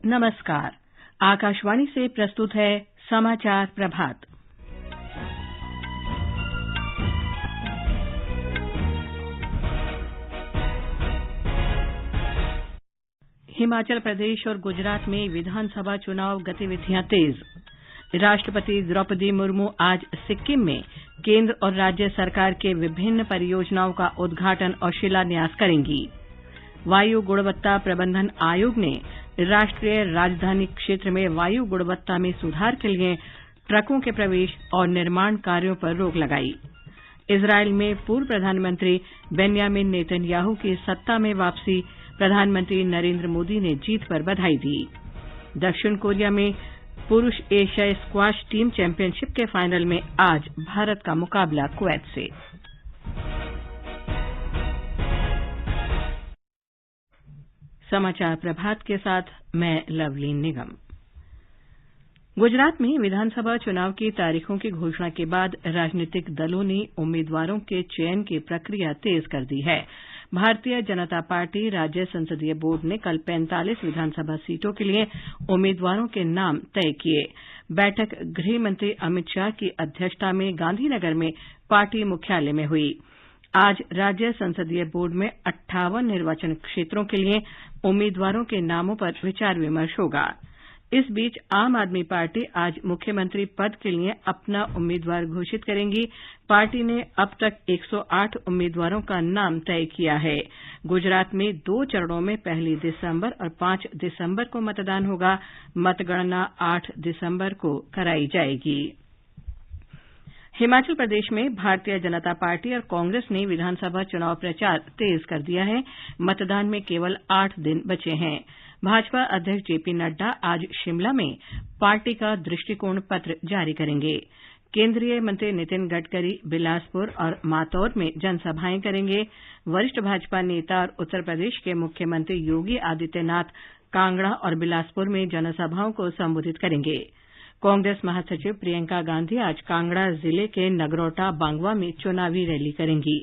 नमस्कार। आकाशवाणी से प्रस्तुत है समाचार प्रभात। हिमाचल प्रदेश और गुजरात में विधानसभा चुनाव गतिविधियां तेज। राष्ट्रपति द्रौपदी मुर्मू आज सिक्किम में केंद्र और राज्य सरकार के विभिन्न परियोजनाओं का उद्घाटन और शिलान्यास करेंगी। वायु गुणवत्ता प्रबंधन आयोग ने राष्ट्रीय राजधानी क्षेत्र में वायु गुणवत्ता में सुधार के लिए ट्रकों के प्रवेश और निर्माण कार्यों पर रोक लगाई। इजरायल में पूर्व प्रधानमंत्री बेन्यामिन नेतन्याहू की सत्ता में वापसी, प्रधानमंत्री नरेंद्र मोदी ने जीत पर बधाई दी। दक्षिण कोरिया में पुरुष एशियाई स्क्वैश टीम चैंपियनशिप के फाइनल में आज भारत का मुकाबला कुवैत से। समाचार प्रभात के साथ मैं लवलीन निगम। गुजरात में विधानसभा चुनाव की तारीखों की घोषणा के बाद राजनीतिक दलों ने उम्मीदवारों के चयन की प्रक्रिया तेज कर दी है। भारतीय जनता पार्टी राज्य संसदीय बोर्ड ने कल 45 विधानसभा सीटों के लिए उम्मीदवारों के नाम तय किए। बैठक गृह मंत्री अमित शाह की अध्यक्षता में गांधीनगर में पार्टी मुख्यालय में हुई। आज राज्य संसदीय बोर्ड में 58 निर्वाचन क्षेत्रों के लिए उम्मीदवारों के नामों पर विचार विमर्श होगा। इस बीच आम आदमी पार्टी आज मुख्यमंत्री पद के लिए अपना उम्मीदवार घोषित करेगी। पार्टी ने अब तक 108 उम्मीदवारों का नाम तय किया है। गुजरात में 2 चरणों में 1 दिसंबर और 5 दिसंबर को मतदान होगा। मतगणना 8 दिसंबर को कराई जाएगी। हिमाचल प्रदेश में भारतीय जनता पार्टी और कांग्रेस ने विधानसभा चुनाव प्रचार तेज कर दिया है। मतदान में केवल 8 दिन बचे हैं। भाजपा अध्यक्ष जेपी नड्डा आज शिमला में पार्टी का दृष्टिकोण पत्र जारी करेंगे। केंद्रीय मंत्री नितिन गडकरी बिलासपुर और मातौर में जनसभाएं करेंगे। वरिष्ठ भाजपा नेता और उत्तर प्रदेश के मुख्यमंत्री योगी आदित्यनाथ कांगड़ा और बिलासपुर में जनसभाओं को संबोधित करेंगे। कांग्रेस महासचिव प्रियंका गांधी आज कांगड़ा जिले के नगरोटा बांगवा में चुनावी रैली करेंगी।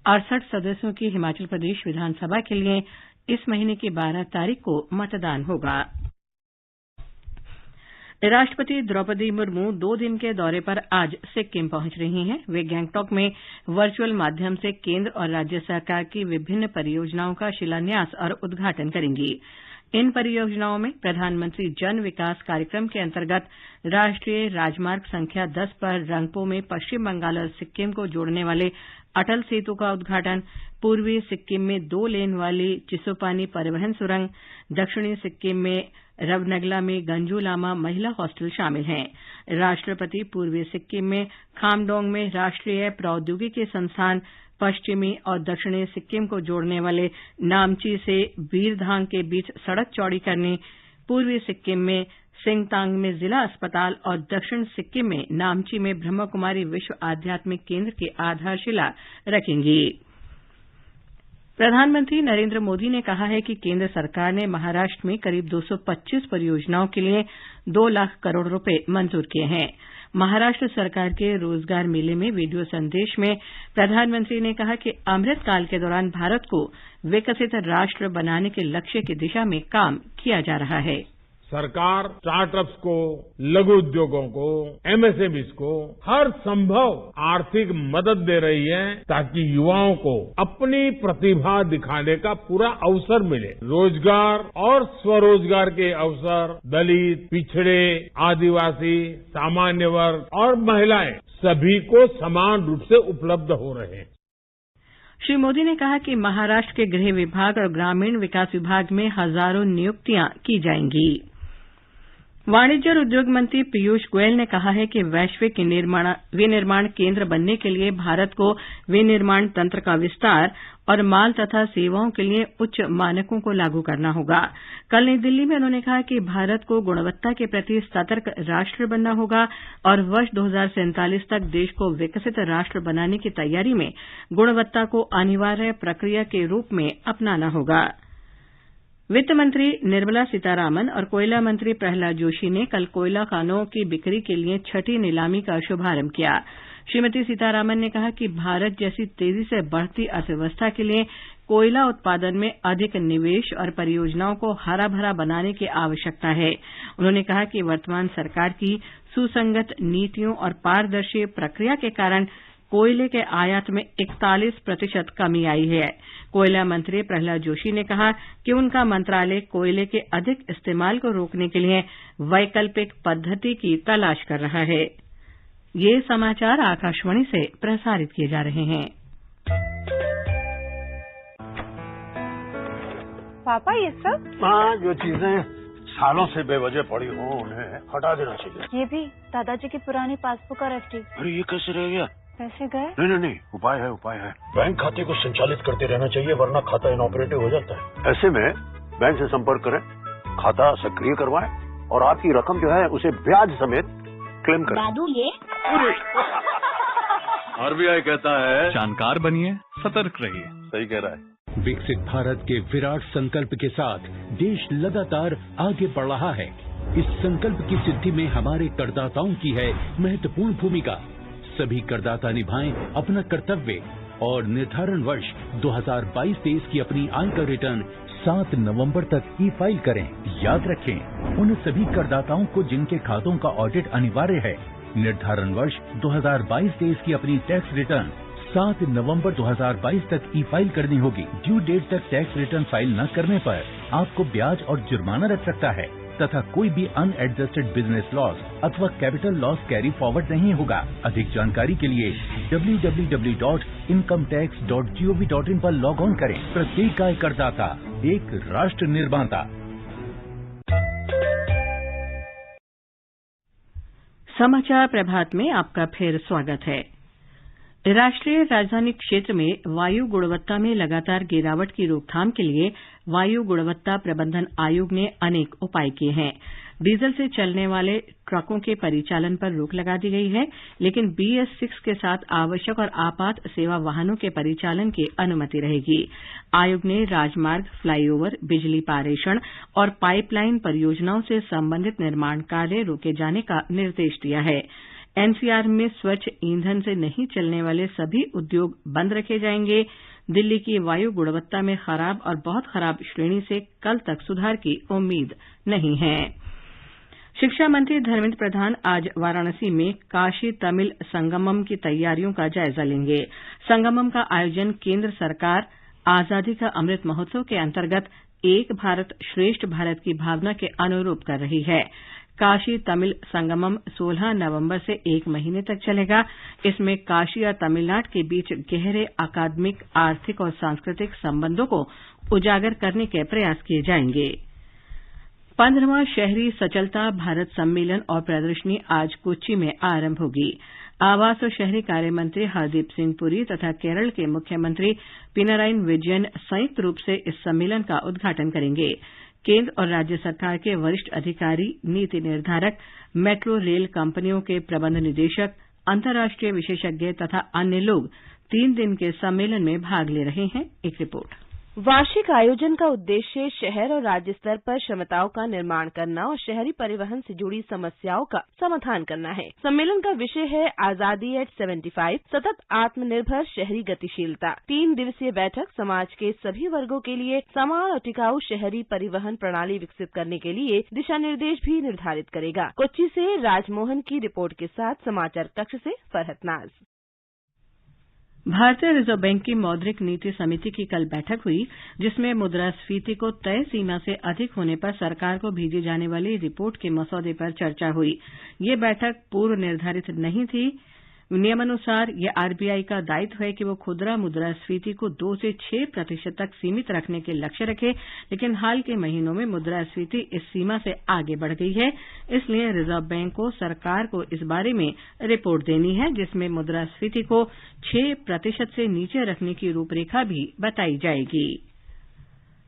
68 सदस्यों की हिमाचल प्रदेश विधानसभा के लिए इस महीने की 12 तारीख को मतदान होगा। राष्ट्रपति द्रौपदी मुर्मू 2 दिन के दौरे पर आज सिक्किम पहुंच रही हैं। वे गंगटोक में वर्चुअल माध्यम से केंद्र और राज्य सरकार की विभिन्न परियोजनाओं का शिलान्यास और उद्घाटन करेंगी। इन परियोजनाओं में प्रधानमंत्री जन विकास कार्यक्रम के अंतर्गत राष्ट्रीय राजमार्ग संख्या 10 पर रंगपो में पश्चिम बंगाल और सिक्किम को जोड़ने वाले अटल सेतु का उद्घाटन, पूर्वी सिक्किम में 2 लेन वाली चिसोपानी परिवहन सुरंग, दक्षिणी सिक्किम में रवनगला में गंजू लामा महिला हॉस्टल शामिल हैं। राष्ट्रपति पूर्वी सिक्किम में खामडोंग में राष्ट्रीय प्रौद्योगिकी संस्थान, पश्चिमी और दक्षिणी सिक्किम को जोड़ने वाले नामची से बीरधांग के बीच सड़क चौड़ी करने, पूर्वी सिक्किम में सिंगतांग में जिला अस्पताल और दक्षिण सिक्किम में नामची में ब्रह्म कुमारी विश्व आध्यात्मिक केंद्र की आधारशिला रखेंगी। प्रधानमंत्री नरेंद्र मोदी ने कहा है कि केंद्र सरकार ने महाराष्ट्र में करीब 225 परियोजनाओं के लिए 2 लाख करोड़ रुपए मंजूर किए हैं। महाराष्ट्र सरकार के रोजगार मेले में वीडियो संदेश में प्रधानमंत्री ने कहा कि अमृतकाल के दौरान भारत को विकसित राष्ट्र बनाने के लक्ष्य की दिशा में काम किया जा रहा है। सरकार स्टार्टअप्स को, लघु उद्योगों को, एमएसएमईज को हर संभव आर्थिक मदद दे रही है ताकि युवाओं को अपनी प्रतिभा दिखाने का पूरा अवसर मिले। रोजगार और स्वरोजगार के अवसर दलित, पिछड़े, आदिवासी, सामान्य वर्ग और महिलाएं सभी को समान रूप से उपलब्ध हो रहे हैं। श्री मोदी ने कहा कि महाराष्ट्र के गृह विभाग और ग्रामीण विकास विभाग में हजारों नियुक्तियां की जाएंगी। वाणिज्य और उद्योग मंत्री पीयूष गोयल ने कहा है कि वैश्विक विनिर्माण केंद्र बनने के लिए भारत को विनिर्माण तंत्र का विस्तार और माल तथा सेवाओं के लिए उच्च मानकों को लागू करना होगा। कल नई दिल्ली में उन्होंने कहा कि भारत को गुणवत्ता के प्रति सतर्क राष्ट्र बनना होगा और वर्ष 2047 तक देश को विकसित राष्ट्र बनाने की तैयारी में गुणवत्ता को अनिवार्य प्रक्रिया के रूप में अपनाना होगा। वित्त मंत्री निर्मला सीतारामन और कोयला मंत्री प्रहलाद जोशी ने कल कोयला खानों की बिक्री के लिए 6ठी नीलामी का शुभारंभ किया। श्रीमती सीतारामन ने कहा कि भारत जैसी तेजी से बढ़ती अर्थव्यवस्था के लिए कोयला उत्पादन में अधिक निवेश और परियोजनाओं को हरा भरा बनाने की आवश्यकता है। उन्होंने कहा कि वर्तमान सरकार की सुसंगत नीतियों और पारदर्शी प्रक्रिया के कारण कोयले के आयात में 41% कमी आई है। कोयला मंत्री प्रहलाद जोशी ने कहा कि उनका मंत्रालय कोयले के अधिक इस्तेमाल को रोकने के लिए वैकल्पिक पद्धति की तलाश कर रहा है। ये समाचार आकाशवाणी से प्रसारित किए जा रहे हैं। पापा ये सब? हाँ, जो चीजें सालों से बेवजह पड़ी हो उन्हें हटा देना चाहिए। ये भी दादाजी की पुरानी पासबुक और एफडी। अरे ये कैसे रह गया? पैसे गए? नहीं, उपाय है। बैंक खाते को संचालित करते रहना चाहिए, वरना खाता इनऑपरेटिव हो जाता है। ऐसे में बैंक से संपर्क करें, खाता सक्रिय करवाएं और आपकी रकम जो है उसे ब्याज समेत क्लेम करें। दादू ये आरबीआई कहता है जानकार बनिए, सतर्क रहिए। सही कह रहा है। विकसित भारत के विराट संकल्प के साथ देश लगातार आगे बढ़ रहा है। इस संकल्प की सिद्धि में हमारे करदाताओं की है महत्वपूर्ण भूमिका। सभी करदाता निभाएं अपना कर्तव्य और निर्धारण वर्ष 2022-23 की अपनी आय का रिटर्न 7 नवंबर तक ई फाइल करें। याद रखें, उन सभी करदाताओं को जिनके खातों का ऑडिट अनिवार्य है, निर्धारण वर्ष 2022-23 की अपनी टैक्स रिटर्न 7 नवंबर 2022 तक ई फाइल करनी होगी। ड्यू डेट तक टैक्स रिटर्न फाइल न करने पर आपको ब्याज और जुर्माना लग सकता है तथा कोई भी अनएडजस्टेड बिजनेस लॉस अथवा कैपिटल लॉस कैरी फॉरवर्ड नहीं होगा। अधिक जानकारी के लिए www.incometax.gov.in पर लॉग ऑन करें। प्रत्येक आय करदाता एक राष्ट्र निर्माता। समाचार प्रभात में आपका फिर स्वागत है। राष्ट्रीय राजधानी क्षेत्र में वायु गुणवत्ता में लगातार गिरावट की रोकथाम के लिए वायु गुणवत्ता प्रबंधन आयोग ने अनेक उपाय किए हैं। डीजल से चलने वाले ट्रकों के परिचालन पर रोक लगा दी गई है, लेकिन BS6 के साथ आवश्यक और आपात सेवा वाहनों के परिचालन की अनुमति रहेगी। आयोग ने राजमार्ग, फ्लाईओवर, बिजली पारेषण और पाइपलाइन परियोजनाओं से संबंधित निर्माण कार्य रोके जाने का निर्देश दिया है। एनसीआर में स्वच्छ ईंधन से नहीं चलने वाले सभी उद्योग बंद रखे जाएंगे। दिल्ली की वायु गुणवत्ता में खराब और बहुत खराब श्रेणी से कल तक सुधार की उम्मीद नहीं है। शिक्षा मंत्री धर्मेंद्र प्रधान आज वाराणसी में काशी तमिल संगमम की तैयारियों का जायजा लेंगे। संगमम का आयोजन केंद्र सरकार आजादी का अमृत महोत्सव के अंतर्गत एक भारत श्रेष्ठ भारत की भावना के अनुरूप कर रही है। काशी तमिल संगमम 16 नवंबर से 1 महीने तक चलेगा। इसमें काशी और तमिलनाडु के बीच गहरे अकादमिक, आर्थिक और सांस्कृतिक संबंधों को उजागर करने के प्रयास किए जाएंगे। 15वां शहरी सचलता भारत सम्मेलन और प्रदर्शनी आज कोच्चि में आरंभ होगी। आवास और शहरी कार्य मंत्री हरदीप सिंह पुरी तथा केरल के मुख्यमंत्री पिनाराई विजयन संयुक्त रूप से इस सम्मेलन का उद्घाटन करेंगे। केंद्र और राज्य सरकार के वरिष्ठ अधिकारी, नीति निर्धारक, मेट्रो रेल कंपनियों के प्रबंध निदेशक, अंतर्राष्ट्रीय विशेषज्ञ तथा अन्य लोग 3 दिन के सम्मेलन में भाग ले रहे हैं। एक रिपोर्ट। वार्षिक आयोजन का उद्देश्य शहर और राज्य स्तर पर क्षमताओं का निर्माण करना और शहरी परिवहन से जुड़ी समस्याओं का समाधान करना है। सम्मेलन का विषय है आजादी एट 75, सतत आत्मनिर्भर शहरी गतिशीलता। 3 दिवसीय बैठक समाज के सभी वर्गों के लिए समान और टिकाऊ शहरी परिवहन प्रणाली विकसित करने के लिए दिशा निर्देश भी निर्धारित करेगा। कोच्चि से राजमोहन की रिपोर्ट के साथ समाचार कक्ष से फरहत नाज। भारतीय रिजर्व बैंक की मौद्रिक नीति समिति की कल बैठक हुई, जिसमें मुद्रास्फीति को तय सीमा से अधिक होने पर सरकार को भेजी जाने वाली रिपोर्ट के मसौदे पर चर्चा हुई। ये बैठक पूर्व निर्धारित नहीं थी। नियमानुसार यह आरबीआई का दायित्व है कि वो खुदरा मुद्रास्फीति को 2 से 6% तक सीमित रखने के लक्ष्य रखे, लेकिन हाल के महीनों में मुद्रास्फीति इस सीमा से आगे बढ़ गई है। इसलिए रिजर्व बैंक को सरकार को इस बारे में रिपोर्ट देनी है, जिसमें मुद्रास्फीति को 6% से नीचे रखने की रूपरेखा भी बताई जाएगी।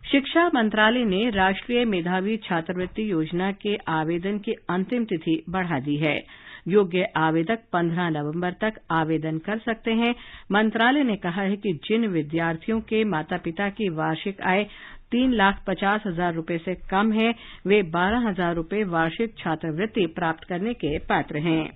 शिक्षा मंत्रालय ने राष्ट्रीय मेधावी छात्रवृत्ति योजना के आवेदन की अंतिम तिथि बढ़ा दी है। योग्य आवेदक 15 नवंबर तक आवेदन कर सकते हैं। मंत्रालय ने कहा है कि जिन विद्यार्थियों के माता पिता की वार्षिक आय 3,50,000 रुपये से कम है, वे 12,000 रुपये वार्षिक छात्रवृत्ति प्राप्त करने के पात्र हैं।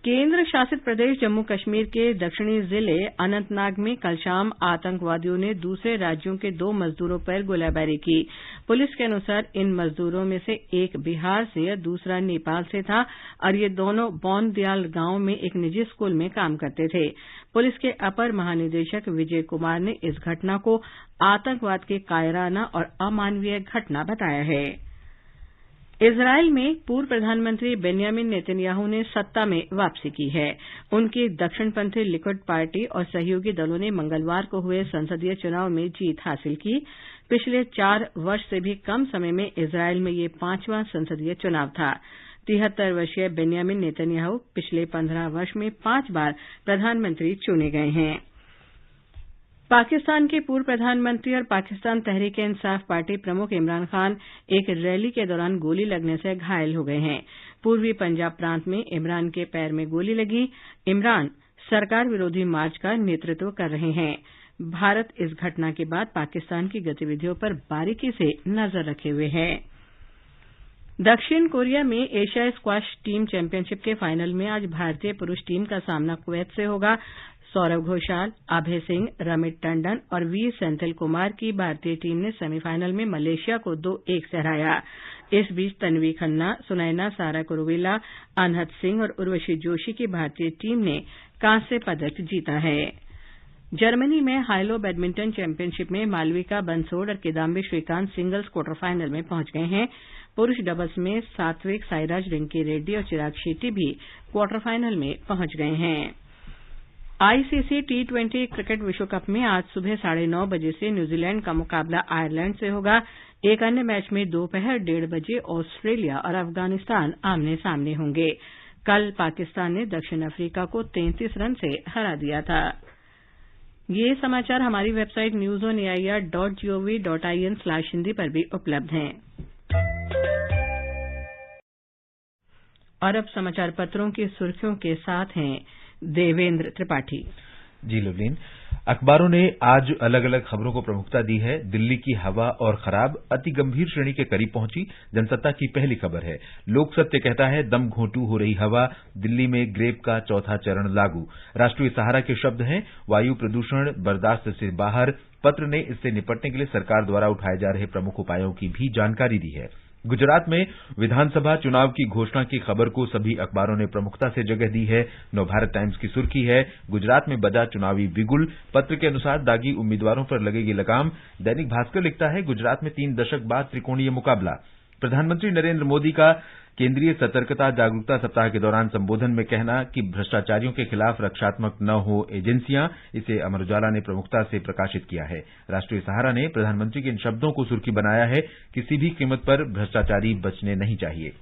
केंद्र शासित प्रदेश जम्मू कश्मीर के दक्षिणी जिले अनंतनाग में कल शाम आतंकवादियों ने दूसरे राज्यों के 2 मजदूरों पर गोलीबारी की। पुलिस के अनुसार इन मजदूरों में से एक बिहार से और दूसरा नेपाल से था और ये दोनों बौनदयाल गांव में एक निजी स्कूल में काम करते थे। पुलिस के अपर महानिदेशक विजय कुमार ने इस घटना को आतंकवाद के कायराना और अमानवीय घटना बताया है। इजरायल में पूर्व प्रधानमंत्री बेन्यामिन नेतन्याहू ने सत्ता में वापसी की है। उनकी दक्षिणपंथी लिकुड पार्टी और सहयोगी दलों ने मंगलवार को हुए संसदीय चुनाव में जीत हासिल की। पिछले 4 वर्ष से भी कम समय में इजरायल में ये 5वां संसदीय चुनाव था। 73 वर्षीय बेन्यामिन नेतन्याहू पिछले 15 वर्ष में 5 बार प्रधानमंत्री चुने गए हैं। पाकिस्तान के पूर्व प्रधानमंत्री और पाकिस्तान तहरीक-ए-इंसाफ पार्टी प्रमुख इमरान खान एक रैली के दौरान गोली लगने से घायल हो गए हैं। पूर्वी पंजाब प्रांत में इमरान के पैर में गोली लगी। इमरान सरकार विरोधी मार्च का नेतृत्व कर रहे हैं। भारत इस घटना के बाद पाकिस्तान की गतिविधियों पर बारीकी से नजर रखे हुए है। दक्षिण कोरिया में एशिया स्क्वैश टीम चैंपियनशिप के फाइनल में आज भारतीय पुरुष टीम का सामना कुवैत से होगा। सौरव घोषाल, अभय सिंह, रमित टंडन और वी सेंथिल कुमार की भारतीय टीम ने सेमीफाइनल में मलेशिया को 2-1 से हराया। इस बीच तन्वी खन्ना, सुनैना सारा कुरुविला, अनहत सिंह और उर्वशी जोशी की भारतीय टीम ने कांस्य पदक जीता है। जर्मनी में हाइलो बैडमिंटन चैंपियनशिप में मालविका बंसोड और Kidambi Srikanth singles quarter final में पहुंच गए हैं। पुरुष डबल्स में सात्विक साईराज, रिंकी रेड्डी और चिराग शेट्टी भी क्वार्टर फाइनल में पहुंच गए हैं। आईसीसी टी20 क्रिकेट विश्व कप में आज सुबह 9:30 बजे से न्यूजीलैंड का मुकाबला आयरलैंड से होगा। एक अन्य मैच में दोपहर 1:30 बजे ऑस्ट्रेलिया और अफगानिस्तान आमने सामने होंगे। कल पाकिस्तान ने दक्षिण अफ्रीका को 33 रन से हरा दिया था। ये समाचार हमारी वेबसाइट newsonair.gov.in/हिंदी पर भी उपलब्ध हैं। और अब समाचार पत्रों की सुर्खियों के साथ हैं देवेंद्र त्रिपाठी। जी लवलीन, अखबारों ने आज अलग अलग खबरों को प्रमुखता दी है। दिल्ली की हवा और खराब अति गंभीर श्रेणी के करीब पहुंची, जनसत्ता की पहली खबर है। लोक सत्य कहता है दम घोंटू हो रही हवा, दिल्ली में ग्रेप का 4था चरण लागू। राष्ट्रीय सहारा के शब्द हैं वायु प्रदूषण बर्दाश्त से बाहर। पत्र ने इससे निपटने के लिए सरकार द्वारा उठाए जा रहे प्रमुख उपायों की भी जानकारी दी है। गुजरात में विधानसभा चुनाव की घोषणा की खबर को सभी अखबारों ने प्रमुखता से जगह दी है। नवभारत टाइम्स की सुर्खी है गुजरात में बजा चुनावी बिगुल, पत्र के अनुसार दागी उम्मीदवारों पर लगेगी लगाम। दैनिक भास्कर लिखता है गुजरात में 3 दशक बाद त्रिकोणीय मुकाबला। प्रधानमंत्री नरेंद्र मोदी का केंद्रीय सतर्कता जागरूकता सप्ताह के दौरान संबोधन में कहना कि भ्रष्टाचारियों के खिलाफ रक्षात्मक न हो एजेंसियां, इसे अमर उजाला ने प्रमुखता से प्रकाशित किया है। राष्ट्रीय सहारा ने प्रधानमंत्री के इन शब्दों को सुर्खी बनाया है किसी भी कीमत पर भ्रष्टाचारी बचने नहीं चाहिए।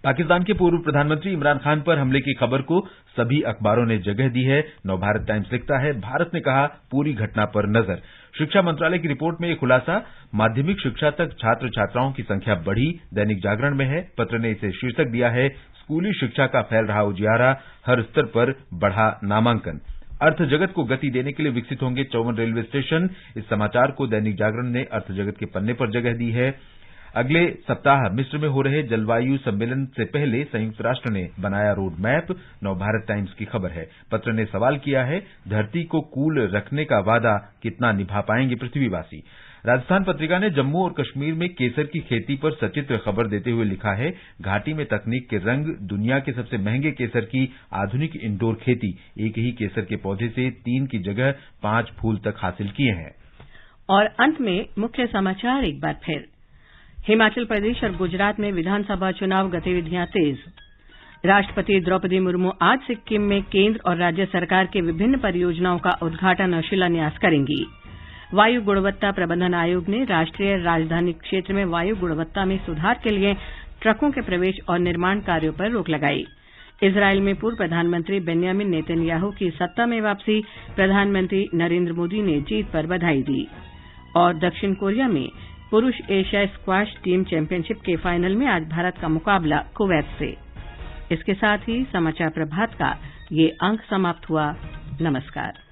पाकिस्तान के पूर्व प्रधानमंत्री इमरान खान पर हमले की खबर को सभी अखबारों ने जगह दी है। नवभारत टाइम्स लिखता है भारत ने कहा पूरी घटना पर नजर। शिक्षा मंत्रालय की रिपोर्ट में यह खुलासा, माध्यमिक शिक्षा तक छात्र छात्राओं की संख्या बढ़ी। दैनिक जागरण में है, पत्र ने इसे शीर्षक दिया है स्कूली शिक्षा का फैल रहा उजियारा, हर स्तर पर बढ़ा नामांकन। अर्थ जगत को गति देने के लिए विकसित होंगे 54 रेलवे स्टेशन। इस समाचार को दैनिक जागरण ने अर्थ जगत के पन्ने पर जगह दी है। अगले सप्ताह मिस्र में हो रहे जलवायु सम्मेलन से पहले संयुक्त राष्ट्र ने बनाया रोड मैप। नवभारत टाइम्स की खबर है। पत्र ने सवाल किया है धरती को कूल रखने का वादा कितना निभा पाएंगे पृथ्वीवासी। राजस्थान पत्रिका ने जम्मू और कश्मीर में केसर की खेती पर सचित्र खबर देते हुए लिखा है घाटी में तकनीक के रंग, दुनिया के सबसे महंगे केसर की आधुनिक इंडोर खेती। एक ही केसर के पौधे से 3 की जगह 5 फूल तक हासिल किए हैं। और अंत में मुख्य समाचार एक बार फिर। हिमाचल प्रदेश और गुजरात में विधानसभा चुनाव गतिविधियां तेज। राष्ट्रपति द्रौपदी मुर्मू आज सिक्किम में केंद्र और राज्य सरकार की विभिन्न परियोजनाओं का उद्घाटन और शिलान्यास करेंगी। वायु गुणवत्ता प्रबंधन आयोग ने राष्ट्रीय राजधानी क्षेत्र में वायु गुणवत्ता में सुधार के लिए ट्रकों के प्रवेश और निर्माण कार्यों पर रोक लगाई। इजरायल में पूर्व प्रधानमंत्री बेन्यामिन नेतन्याहू की सत्ता में वापसी, प्रधानमंत्री नरेंद्र मोदी ने जीत पर बधाई दी। और दक्षिण कोरिया में पुरुष एशिया स्क्वैश टीम चैंपियनशिप के फाइनल में आज भारत का मुकाबला कुवैत से। इसके साथ ही समाचार प्रभात का ये अंक समाप्त हुआ। नमस्कार।